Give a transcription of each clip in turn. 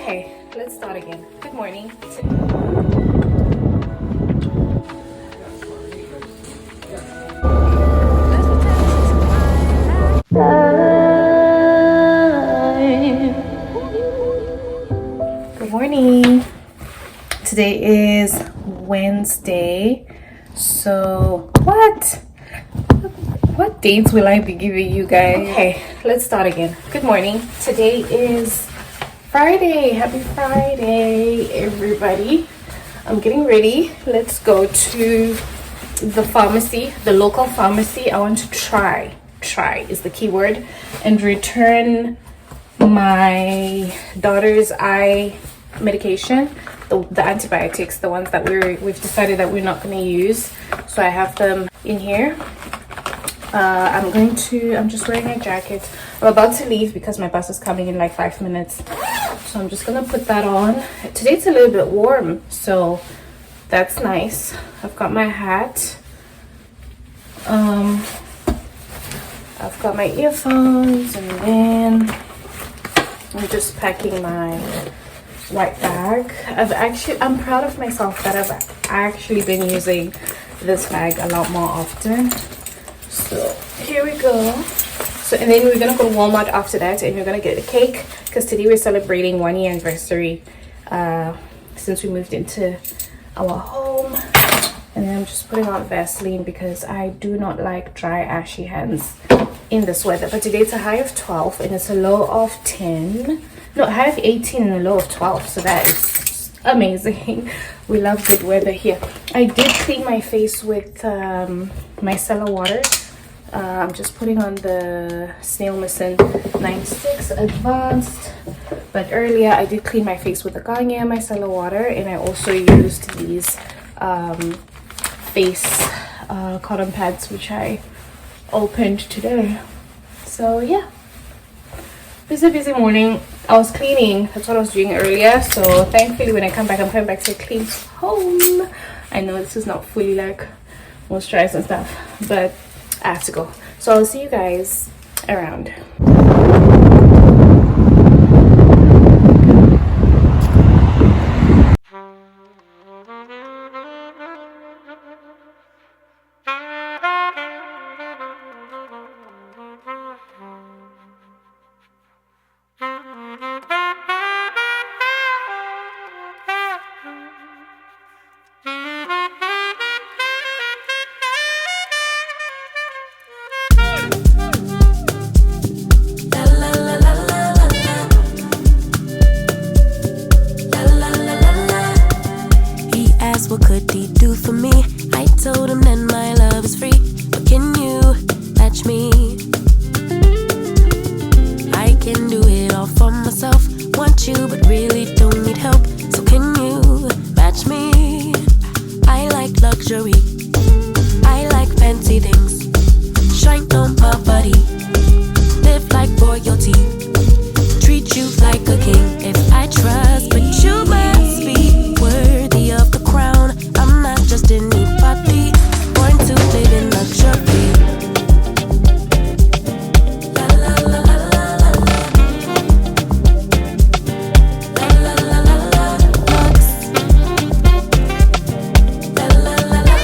Okay, let's start again. Good morning. Good morning. Today is Wednesday. So what dates will I be giving you guys? Okay, let's start again. Good morning. Today is Friday. Happy Friday, everybody. I'm getting ready. Let's go to the pharmacy, the local pharmacy. I want to try is the key word, and return my daughter's eye medication, the antibiotics, the ones that we've decided that we're not going to use. So I have them in here. I'm just wearing a jacket. I'm about to leave because my bus is coming in like 5 minutes. So I'm just gonna put that on. Today it's a little bit warm, so that's nice. I've got my hat. I've got my earphones, and then I'm just packing my white bag. I'm proud of myself that I've actually been using this bag a lot more often. So here we go. So, and then we're gonna go to Walmart after that, and we're gonna get a cake because today we're celebrating 1 year anniversary since we moved into our home. And then I'm just putting on Vaseline because I do not like dry ashy hands in this weather. But today it's a high of 12 and it's a low of 10. No, a high of 18 and a low of 12. So that is amazing. We love good weather here. I did clean my face with micellar water. I'm just putting on the Snail Mist 96 Advanced. But earlier I did clean my face with the Garnier micellar water, and I also used these face cotton pads which I opened today. So yeah, busy morning. I was cleaning, that's what I was doing earlier. So thankfully when I come back, I'm coming back to a clean home. I know this is not fully like moisturized and stuff, but I have to go. So I'll see you guys around. What could he do for me? I told him that my love is free. But can you match me? I can do it all for myself. Want you but really don't need help. So can you match me? I like luxury, I like fancy things. Shine on my body, live like royalty, treat you like a king. If I trust, but you must be worthy of the crown. I'm not just anybody, born to live in luxury. La la la la la la. La la la la la. Lux. La la la la la.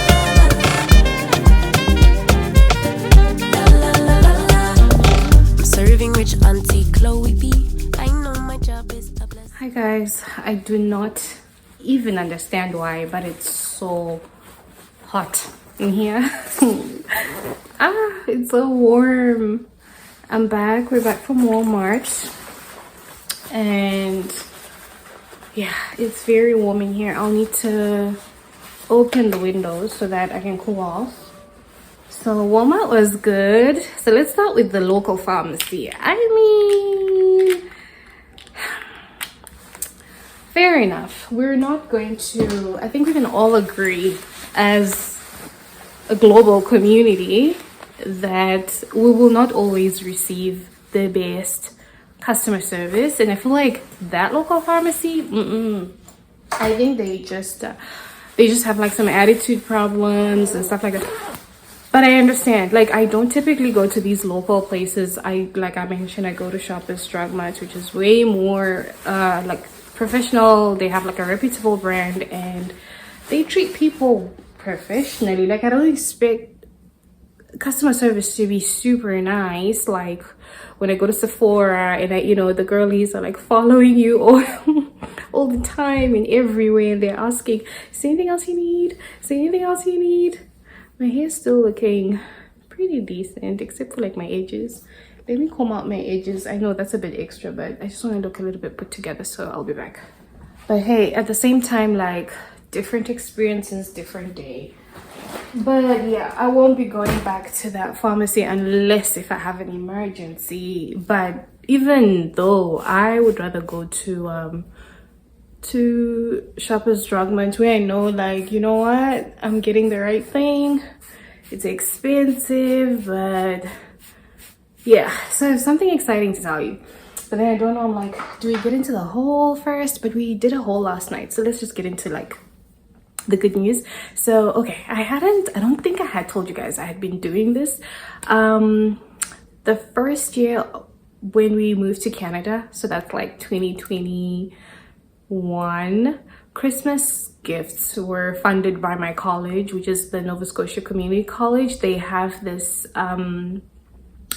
La la la la la. I'm serving rich Auntie Chloe B. I know my job is a blessing. Hi guys, I do not even understand why, but it's so hot in here. It's so warm. I'm back. We're back from Walmart, and yeah, it's very warm in here. I'll need to open the windows so that I can cool off. So Walmart was good. So let's start with the local pharmacy. I mean, fair enough. We're not going to, I think we can all agree as a global community that we will not always receive the best customer service. And I feel like that local pharmacy, I think they just have like some attitude problems and stuff like that. But I understand, like, I don't typically go to these local places. Like I mentioned, I go to Shoppers Drug Mart, which is way more like professional, they have like a reputable brand, and they treat people professionally. Like, I don't expect customer service to be super nice. Like when I go to Sephora and the girlies are like following you all the time and everywhere, and they're asking, is there anything else you need? Is there anything else you need? My hair's still looking pretty decent, except for like my edges. Let me comb out my edges. I know that's a bit extra, but I just want to look a little bit put together, so I'll be back. But hey, at the same time, like, different experiences, different day. But yeah, I won't be going back to that pharmacy unless if I have an emergency. But even though, I would rather go to Shoppers Drug Mart, where I know, like, you know what, I'm getting the right thing. It's expensive, but yeah. So I have something exciting to tell you, but then I don't know, I'm like, do we get into the haul first? But we did a haul last night, so let's just get into like the good news. So okay, I don't think I had told you guys I had been doing this the first year when we moved to Canada, so that's like 2021. Christmas gifts were funded by my college, which is the Nova Scotia Community College. They have this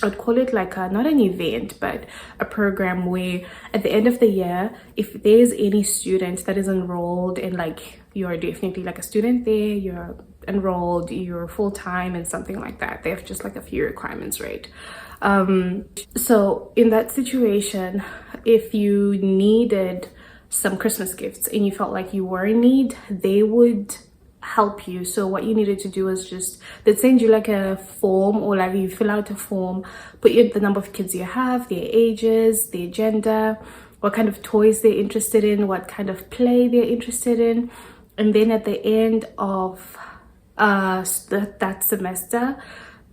I'd call it like not an event, but a program where at the end of the year, if there's any student that is enrolled, and like you're definitely like a student there, you're enrolled, you're full-time and something like that, they have just like a few requirements, right? So in that situation, if you needed some Christmas gifts and you felt like you were in need, they would help you. So what you needed to do was just, they'd send you like a form, or like you fill out a form, put in the number of kids you have, their ages, their gender, what kind of toys they're interested in, what kind of play they're interested in, and then at the end of that semester,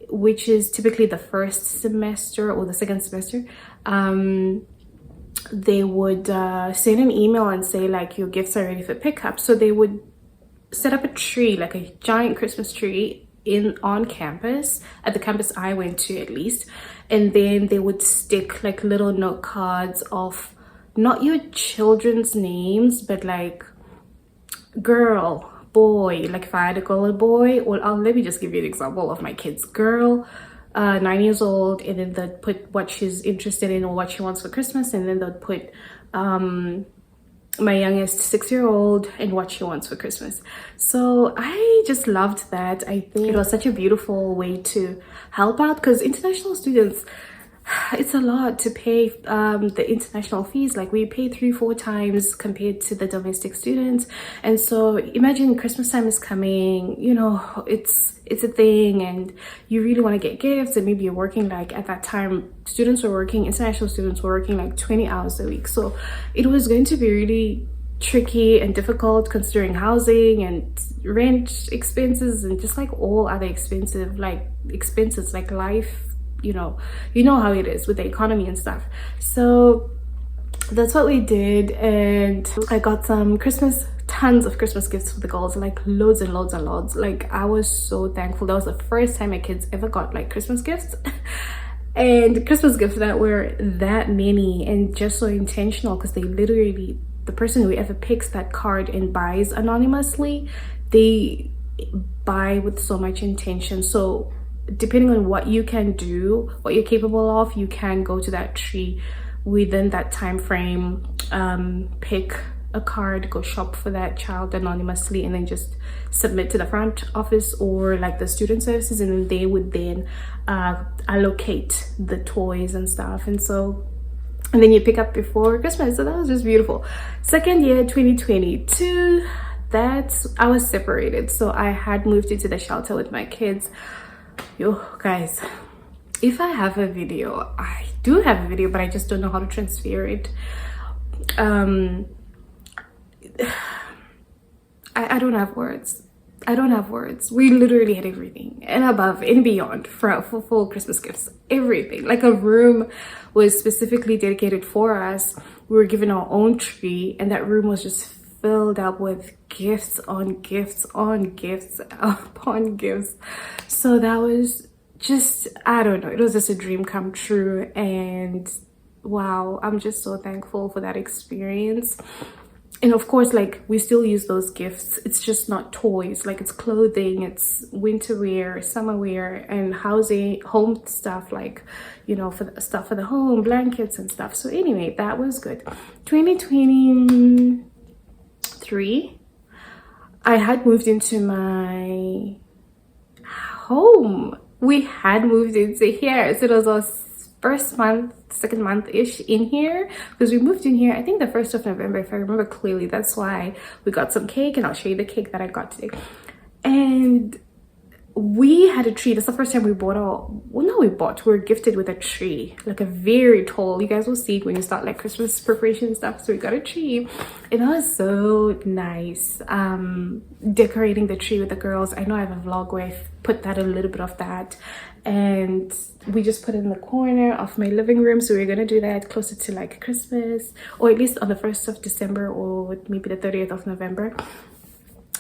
which is typically the first semester or the second semester, they would send an email and say like your gifts are ready for pickup. So they would set up a tree, like a giant Christmas tree on campus, at the campus I went to at least, and then they would stick like little note cards of not your children's names, but like girl, boy. Like if I had a girl or boy, or let me just give you an example of my kids. Girl, 9 years old, and then they'd put what she's interested in or what she wants for Christmas, and then they'd put my youngest 6-year-old and what she wants for Christmas. So I just loved that. I think it was such a beautiful way to help out, because international students, it's a lot to pay the international fees. Like we pay 3-4 times compared to the domestic students. And so imagine Christmas time is coming, it's a thing, and you really want to get gifts, and maybe you're working, like at that time international students were working like 20 hours a week. So it was going to be really tricky and difficult, considering housing and rent expenses and just like all other expenses like life. You know how it is with the economy and stuff. So that's what we did, and I got tons of Christmas gifts for the girls, like loads and loads and loads. Like I was so thankful. That was the first time my kids ever got like Christmas gifts and Christmas gifts that were that many and just so intentional, because they literally, the person who ever picks that card and buys anonymously, they buy with so much intention. So depending on what you can do, what you're capable of, you can go to that tree within that time frame, pick a card, go shop for that child anonymously, and then just submit to the front office or like the student services, and then they would then allocate the toys and stuff. And then you pick up before Christmas. So that was just beautiful. Second year, 2022, I was separated, so I had moved into the shelter with my kids. Yo guys, if I have a video, I do have a video, but I just don't know how to transfer it. I don't have words. We literally had everything and above and beyond for full Christmas gifts. Everything. Like a room was specifically dedicated for us. We were given our own tree, and that room was just filled up with gifts on gifts on gifts upon gifts. So that was just, I don't know, it was just a dream come true. And wow, I'm just so thankful for that experience. And of course, like, we still use those gifts. It's just not toys, like it's clothing, it's winter wear, summer wear, and housing, home stuff, like, you know, for the stuff for the home, blankets and stuff. So anyway, that was good. 2023, I had moved into my home. We had moved into here, so it was our first month, second month-ish in here, because we moved in here I think the 1st of November, if I remember clearly. That's why we got some cake, and I'll show you the cake that I got today. And we had a tree. That's the first time we bought we were gifted with a tree, like a very tall, you guys will see it when you start like Christmas preparation stuff. So we got a tree, and it was so nice decorating the tree with the girls. I know I have a vlog where I put that, a little bit of that, and we just put it in the corner of my living room. So we're gonna do that closer to like Christmas, or at least on the 1st of December, or maybe the 30th of November.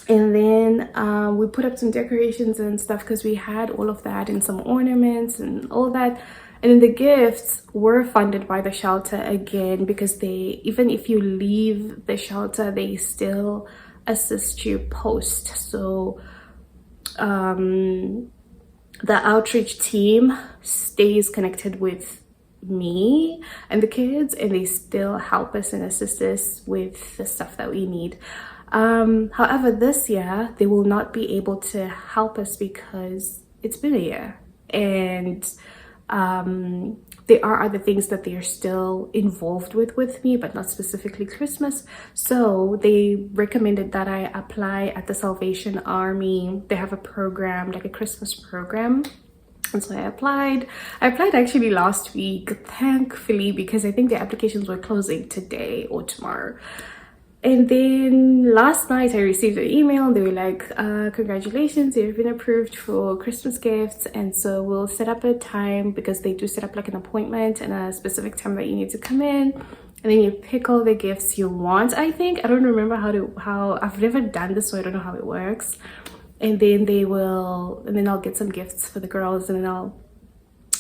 And then we put up some decorations and stuff, because we had all of that, and some ornaments and all that. And then the gifts were funded by the shelter again, because they, even if you leave the shelter, they still assist you post. So the outreach team stays connected with me and the kids, and they still help us and assist us with the stuff that we need. However, this year they will not be able to help us because it's been a year, and there are other things that they are still involved with me, but not specifically Christmas. So they recommended that I apply at the Salvation Army. They have a program, like a Christmas program. And so I applied actually last week, thankfully, because I think the applications were closing today or tomorrow. And then last night I received an email. They were like, congratulations, you've been approved for Christmas gifts. And so we'll set up a time, because they do set up like an appointment and a specific time that you need to come in. And then you pick all the gifts you want, I think. I don't remember how I've never done this, so I don't know how it works. And then I'll get some gifts for the girls, and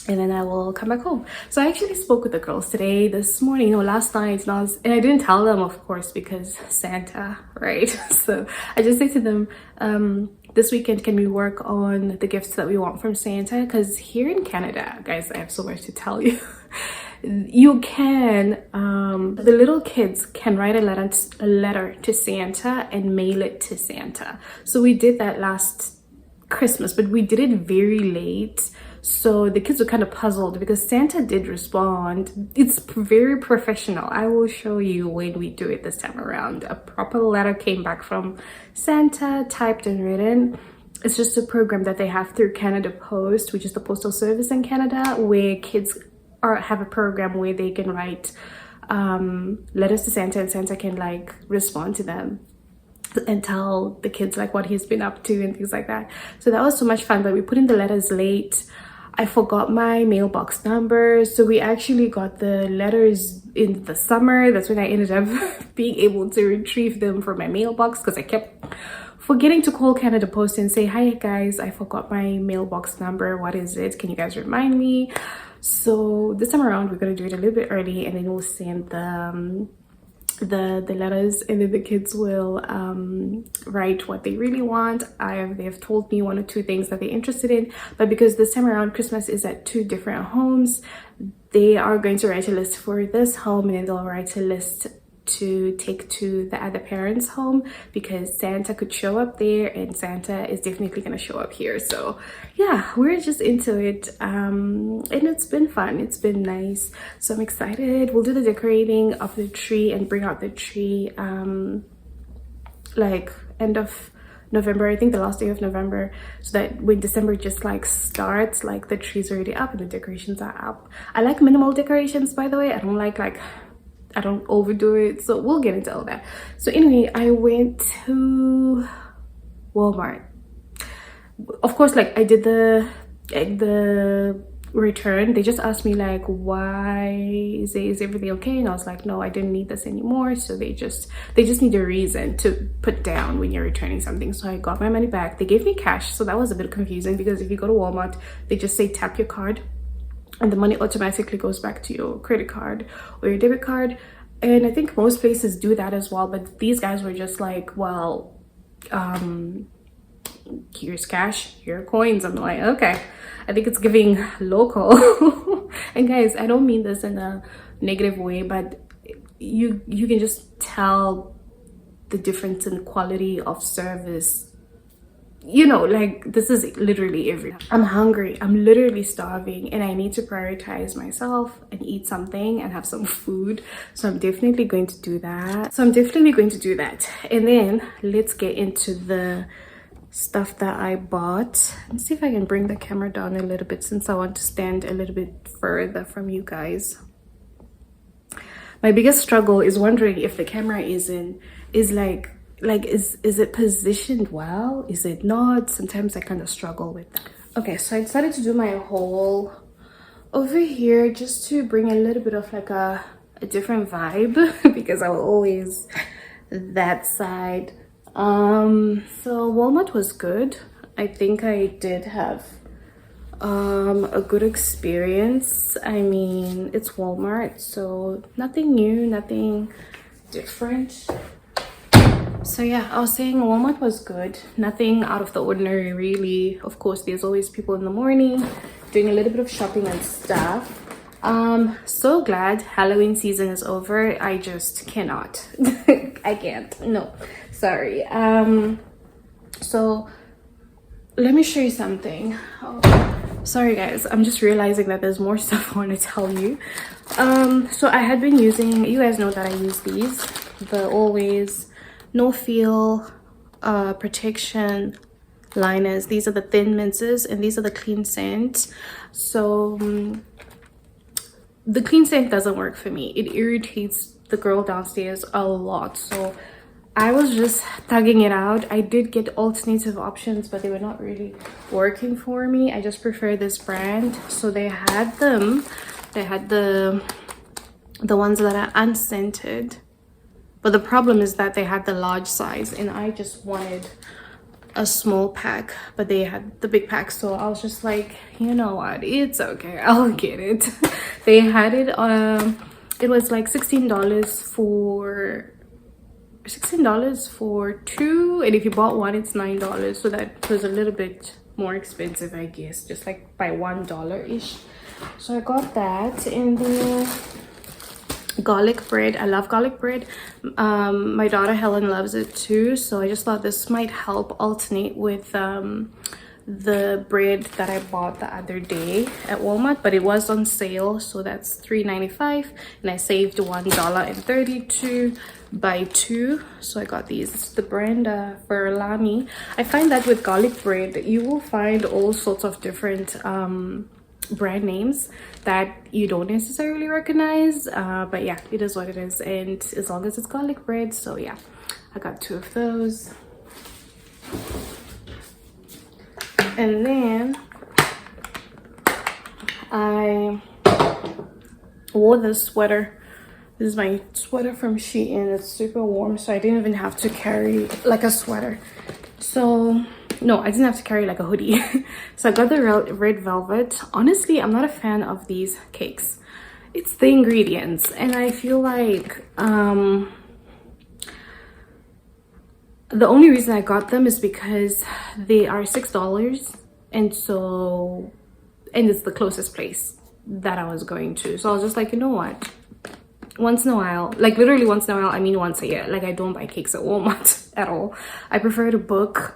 then I will come back home. So I actually spoke with the girls this morning, last night, and I didn't tell them, of course, because Santa, right? So I just said to them, this weekend, can we work on the gifts that we want from Santa? Because here in Canada, guys, I have so much to tell you. You can, the little kids can write a letter to Santa and mail it to Santa. So we did that last Christmas, but we did it very late. So the kids were kind of puzzled, because Santa did respond. It's very professional. I will show you when we do it this time around. A proper letter came back from Santa, typed and written. It's just a program that they have through Canada Post, which is the postal service in Canada, where kids have a program where they can write letters to Santa, and Santa can like respond to them and tell the kids like what he's been up to and things like that. So that was so much fun. But we put in the letters late. I forgot my mailbox number, so we actually got the letters in the summer. That's when I ended up being able to retrieve them from my mailbox, because I kept forgetting to call Canada Post and say, hi guys, I forgot my mailbox number, what is it, can you guys remind me? So this time around we're going to do it a little bit early, and then we'll send the letters, and then the kids will write what they really want. They've told me 1 or 2 things that they're interested in, but because this time around Christmas is at 2 different homes, they are going to write a list for this home, and then they'll write a list to take to the other parents' home, because Santa could show up there, and Santa is definitely going to show up here. So yeah, we're just into it, and it's been fun, it's been nice. So I'm excited. We'll do the decorating of the tree and bring out the tree like end of November, I think the last day of November, so that when December just like starts, like the tree's already up and the decorations are up. I like minimal decorations, by the way. I don't overdo it, so we'll get into all that. So anyway, I went to Walmart. Of course, like I did the return. They just asked me like, why is everything okay? And I was like, no, I didn't need this anymore. So they just need a reason to put down when you're returning something. So I got my money back. They gave me cash, so that was a bit confusing, because if you go to Walmart, they just say tap your card and the money automatically goes back to your credit card or your debit card. And I think most places do that as well, but these guys were just like, well, here's cash, here are coins. I'm like, okay. I think it's giving local. And guys, I don't mean this in a negative way, but you can just tell the difference in quality of service. You know, like, this is literally everything. I'm hungry, I'm literally starving, and I need to prioritize myself and eat something and have some food. So I'm definitely going to do that. And then let's get into the stuff that I bought. Let's see if I can bring the camera down a little bit, since I want to stand a little bit further from you guys. My biggest struggle is wondering if the camera is it positioned well? Is it not? Sometimes I kind of struggle with that. Okay, so I decided to do my haul over here just to bring a little bit of like a different vibe because I will always that side. So Walmart was good. I think I did have a good experience. I mean, it's Walmart, so nothing new, nothing different. So yeah, I was saying Walmart was good. Nothing out of the ordinary, really. Of course, there's always people in the morning doing a little bit of shopping and stuff. So glad Halloween season is over. I just cannot. I can't. No, sorry. So let me show you something. Sorry guys, I'm just realizing that there's more stuff I want to tell you. So I had been using, you guys know that I use these, the Always No Feel protection liners. These are the thin minces and these are the clean scent. So the clean scent doesn't work for me. It irritates the girl downstairs a lot, so I was just thugging it out. I did get alternative options, but they were not really working for me. I just prefer this brand. So they had them, they had the ones that are unscented, but the problem is that they had the large size and I just wanted a small pack, but they had the big pack. So I was just like, you know what, it's okay, I'll get it. They had it, it was like $16 for two, and if you bought one it's $9, so that was a little bit more expensive, I guess, just like by $1 ish. So I got that. And then garlic bread, I love garlic bread. My daughter Helen loves it too, so I just thought this might help alternate with the bread that I bought the other day at Walmart, but it was on sale, so that's $3.95, and I saved $1.32 buy two. So I got these. It's the brand Ferlami. I find that with garlic bread you will find all sorts of different brand names that you don't necessarily recognize, but yeah, it is what it is, and as long as it's garlic bread. So yeah, I got two of those. And then I wore this sweater. This is my sweater from Shein. It's super warm, so I didn't even have to carry like a sweater. So no, I didn't have to carry like a hoodie. So I got the red velvet. Honestly, I'm not a fan of these cakes. It's the ingredients, and I feel like the only reason I got them is because they are $6, and so, and it's the closest place that I was going to. So I was just like, you know what, once in a while, like literally once in a while, I mean once a year. Like, I don't buy cakes at Walmart at all. I prefer to book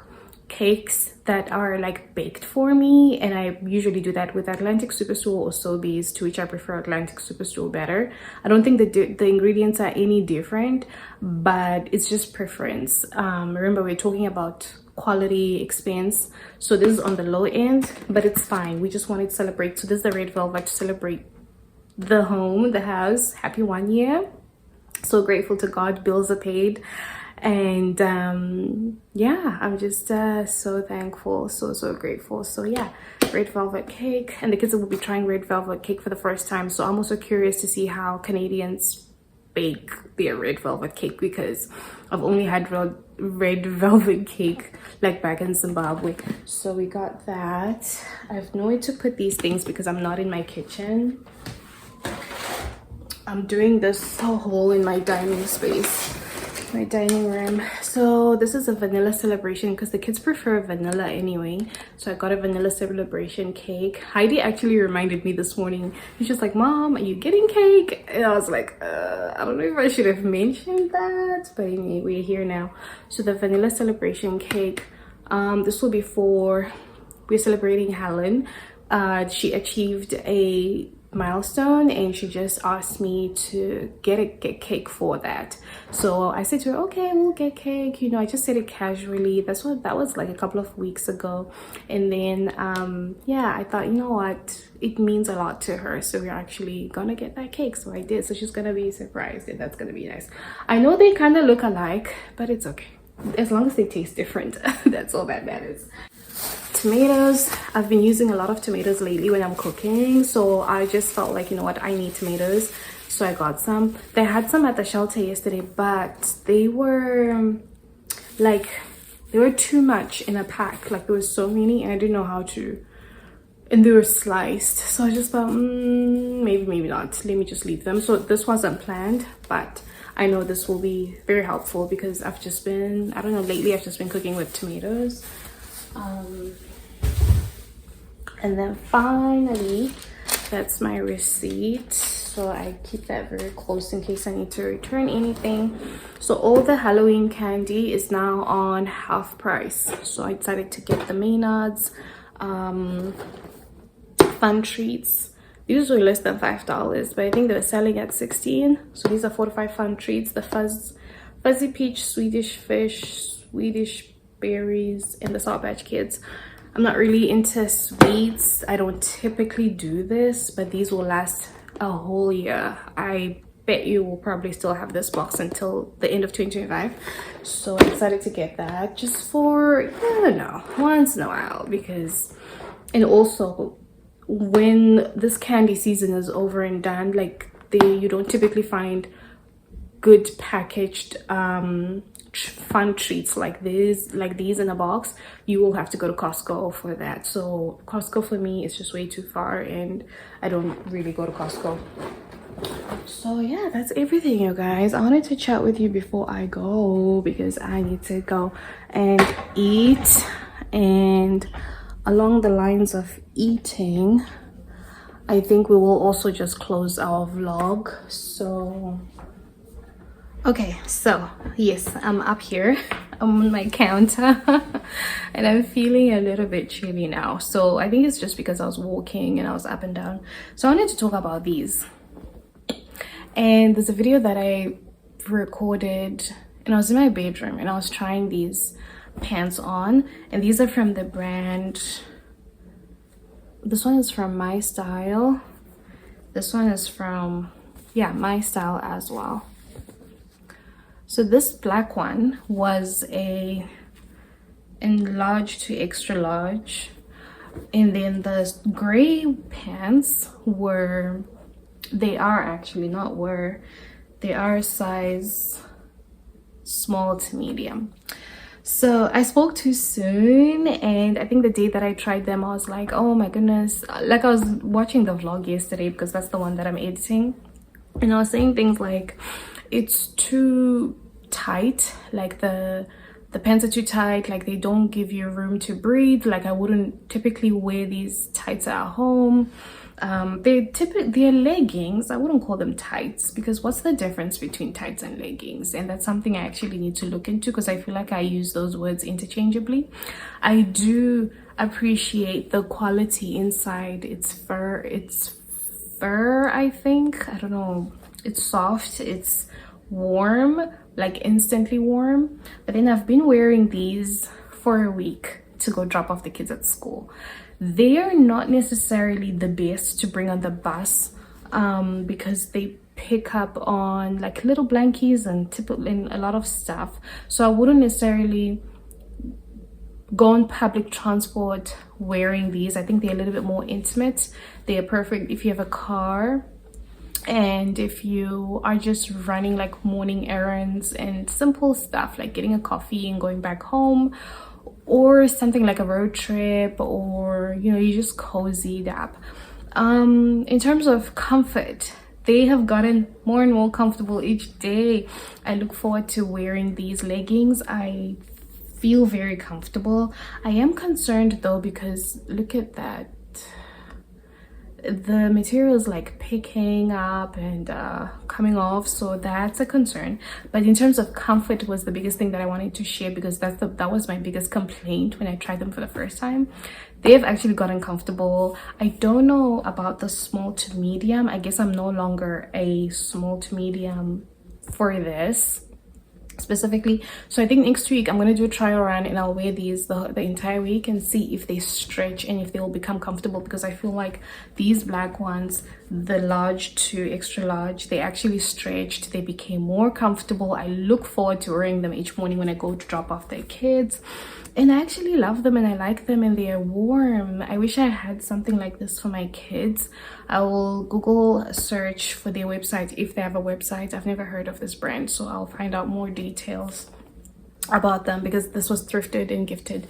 cakes that are like baked for me, and I usually do that with Atlantic Superstore or Sobeys, to which I prefer Atlantic Superstore better. I don't think the ingredients are any different, but it's just preference. Remember, we're talking about quality, expense, so this is on the low end, but it's fine. We just wanted to celebrate. So this is the red velvet to celebrate the home, the house. Happy 1 year. So grateful to God, bills are paid. And yeah, I'm just so thankful, so grateful. So yeah, red velvet cake, and the kids will be trying red velvet cake for the first time, so I'm also curious to see how Canadians bake their red velvet cake, because I've only had red velvet cake like back in Zimbabwe. So we got that. I have nowhere to put these things because I'm not in my kitchen. I'm doing this haul in my dining space, my dining room. So this is a vanilla celebration because the kids prefer vanilla anyway. So I got a vanilla celebration cake. Heidi actually reminded me this morning. She's just like, Mom, are you getting cake? And I was like, I don't know if I should have mentioned that, but anyway, we're here now. So the vanilla celebration cake, this will be for, we're celebrating Helen. She achieved a milestone and she just asked me to get cake for that. So I said to her, okay, we'll get cake, you know. I just said it casually. That was like a couple of weeks ago. And then yeah, I thought, you know what, it means a lot to her, so we're actually gonna get that cake. So I did. So she's gonna be surprised, and that's gonna be nice. I know they kind of look alike, but it's okay as long as they taste different. That's all that matters. Tomatoes, I've been using a lot of tomatoes lately when I'm cooking, so I just felt like, you know what, I need tomatoes, so I got some. They had some at the shelter yesterday, but they were like, they were too much in a pack. Like there was so many and I didn't know how to, and they were sliced, so I just thought maybe not, let me just leave them. So this wasn't planned, but I know this will be very helpful because I've just been, I don't know, lately I've just been cooking with tomatoes. And then finally, that's my receipt. So I keep that very close in case I need to return anything. So all the Halloween candy is now on half price. So I decided to get the Maynards fun treats. These were less than $5, but I think they were selling at 16. So these are 4 to 5 fun treats. The fuzzy peach, Swedish fish, Swedish berries, and the Sour Patch Kids. I'm not really into sweets. I don't typically do this, but these will last a whole year. I bet you will probably still have this box until the end of 2025. So I decided to get that just for, I don't know, once in a while, because, and also when this candy season is over and done, like you don't typically find good packaged fun treats like these in a box. You will have to go to Costco for that. So Costco for me is just way too far, and I don't really go to Costco. So yeah, that's everything, you guys. I wanted to chat with you before I go because I need to go and eat. And along the lines of eating, I think we will also just close our vlog. So okay, so yes, I'm up here, I'm on my counter and I'm feeling a little bit chilly now. So I think it's just because I was walking and I was up and down. So I wanted to talk about these. And there's a video that I recorded and I was in my bedroom and I was trying these pants on, and these are from the brand, this one is from My Style, this one is from, yeah, My Style as well. So this black one was a enlarged to extra large, and then the gray pants were, they are a size small to medium. So I spoke too soon, and I think the day that I tried them I was like, oh my goodness, like I was watching the vlog yesterday because that's the one that I'm editing, and I was saying things like it's too tight, like the pants are too tight, like they don't give you room to breathe. Like I wouldn't typically wear these tights at home. They're leggings. I wouldn't call them tights, because what's the difference between tights and leggings? And that's something I actually need to look into, because I feel like I use those words interchangeably. I do appreciate the quality inside. It's fur, I think, I don't know, it's soft, it's warm, like instantly warm. But then I've been wearing these for a week to go drop off the kids at school. They are not necessarily the best to bring on the bus, because they pick up on like little blankies and a lot of stuff. So I wouldn't necessarily go on public transport wearing these. I think they're a little bit more intimate. They are perfect if you have a car. And if you are just running like morning errands and simple stuff like getting a coffee and going back home, or something like a road trip, or you know, you just cozied up. In terms of comfort, they have gotten more and more comfortable each day. I look forward to wearing these leggings. I feel very comfortable. I am concerned though, because look at that, the material is like picking up and coming off, so that's a concern. But in terms of comfort was the biggest thing that I wanted to share, because that was my biggest complaint when I tried them for the first time. They've actually gotten comfortable. I don't know about the small to medium. I guess I'm no longer a small to medium for this specifically. So I think next week I'm gonna do a trial run and I'll wear these the entire week and see if they stretch and if they will become comfortable, because I feel like these black ones, the large to extra large, they actually stretched, they became more comfortable. I look forward to wearing them each morning when I go to drop off their kids, and I actually love them and I like them and they're warm. I wish I had something like this for my kids. I will Google search for their website if they have a website. I've never heard of this brand, so I'll find out more details about them, because this was thrifted and gifted.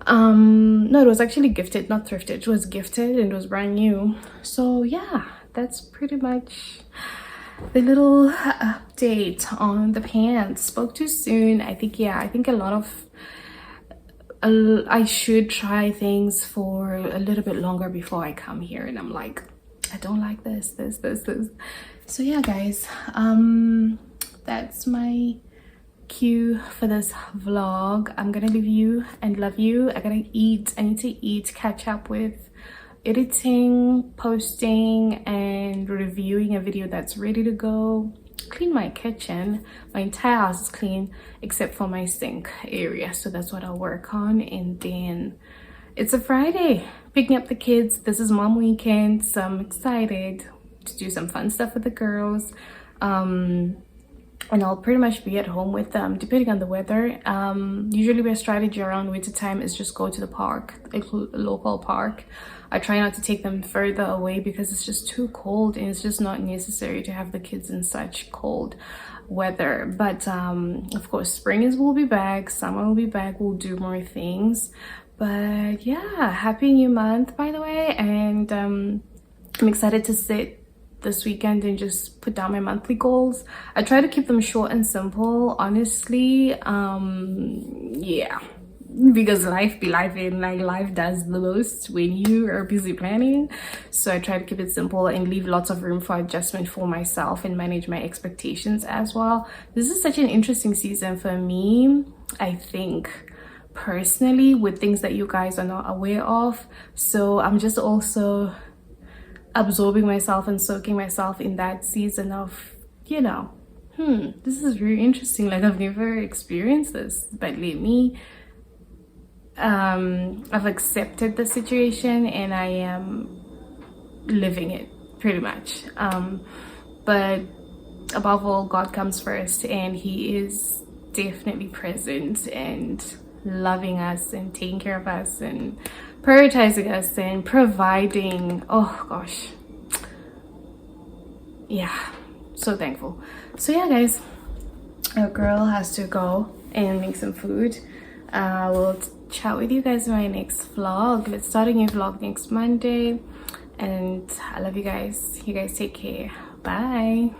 No, it was actually gifted, not thrifted. It was gifted and it was brand new. So yeah, that's pretty much the little update on the pants. Spoke too soon. I think a lot of I should try things for a little bit longer before I come here, and I'm like, I don't like this. So yeah guys, that's my cue for this vlog. I'm gonna leave you and love you. I need to eat, catch up with editing, posting, and reviewing a video that's ready to go. Clean my kitchen. My entire house is clean except for my sink area, so that's what I'll work on. And then it's a Friday, picking up the kids. This is mom weekend, so I'm excited to do some fun stuff with the girls. And I'll pretty much be at home with them depending on the weather. Usually my strategy around winter time is just go to the park, a local park. I try not to take them further away because it's just too cold, and it's just not necessary to have the kids in such cold weather. But of course spring will be back, summer will be back, we'll do more things. But yeah, happy new month by the way, and I'm excited to sit this weekend and just put down my monthly goals. I try to keep them short and simple, honestly. Yeah, because life be life, and like life does the most when you are busy planning. So I try to keep it simple and leave lots of room for adjustment for myself and manage my expectations as well. This is such an interesting season for me, I think, personally, with things that you guys are not aware of. So I'm just also absorbing myself and soaking myself in that season of, you know, this is very interesting. Like, I've never experienced this, but lately I've accepted the situation and I am living it pretty much. But above all, God comes first, and he is definitely present and loving us and taking care of us and prioritizing us and providing. Oh gosh, yeah, so thankful. So yeah guys, our girl has to go and make some food. We'll chat with you guys in my next vlog. Let's start a new vlog next Monday, and I love you guys. You guys take care. Bye.